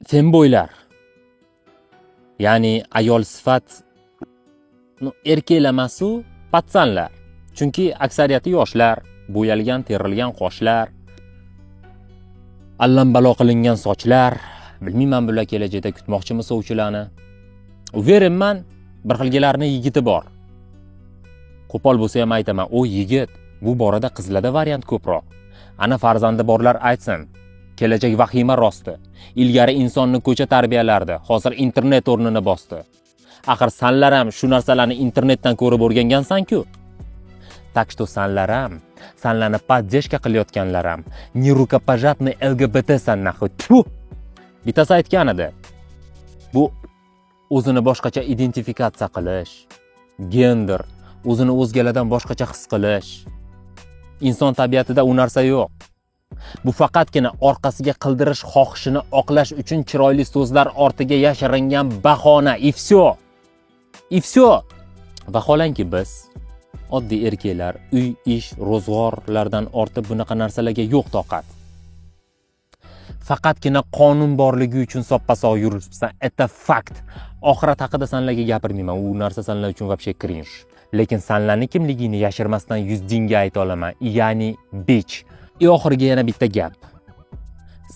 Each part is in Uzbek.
femboylar, ya'ni ayol sifat erkaklar emasu, patsanlar. Chunki aksariyati yoshlar, bo'yalgan, terilgan qoshlar, allambalo qilingan sochlar. Bilmayman bular kelajakda kutmoqchimi sovchilarni. Uverinman, bir xilgilarning yigiti bor. Qo'pol bo'lsa ham aytaman, o yigit, bu borada qizlarda variant ko'proq. Ana farzandi borlar aytsin. Kelajak vahima rosti. Ilgari insonni ko'cha tarbiyalardi, hozir internet o'rnini bosdi. Axir sanlar ham shu narsalarni internetdan ko'rib o'rgangansan-ku. Так что sanlar ham, sanlarni поддержка qilayotganlar ham, ni rukopожатный LGBT san naxu. Tfu! Bittasi aytgan edi. Bu o'zini boshqacha identifikatsiya qilish, gender, o'zini o'zgalardan boshqacha his qilish. Inson tabiatida u narsa yo'q. Bu faqatgina orqasiga qildirish xohishini oqlash uchun chiroyli so'zlar ortiga yashiringan bahona. И всё. Vaholanki biz oddiy erkaklar uy, ish, ro'zg'orlardan ortib bunaqa narsalarga yo'q toqat. Faqatgina qonun borligi uchun soppa-sog' yuribsan. Это fakt. Oxirat haqida sanlarga gapirmayman. U narsa sanlar uchun вообще cringe. Lekin sanlarning kimligini yashirmasdan yuzdingga ayta olaman. Ya'ni bitch. Oxiriga yana bitta gap.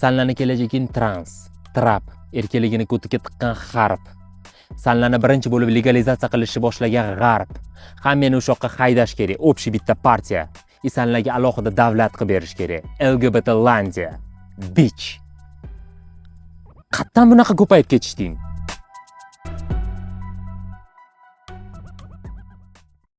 Sanlarning kelajagin trans, trap, erkakligini ko'tiga tiqqan g'arb. Sanlarni birinchi bo'lib legalizatsiya qilishni boshlagan g'arb. Hammani o'sha yoqqa haydash kerak. Общий bitta partiya. Sanlarga alohida davlat qilib berish kerak. LGBT Landiya. Bitch. Qatdan bunaqa ko'payib ketishding?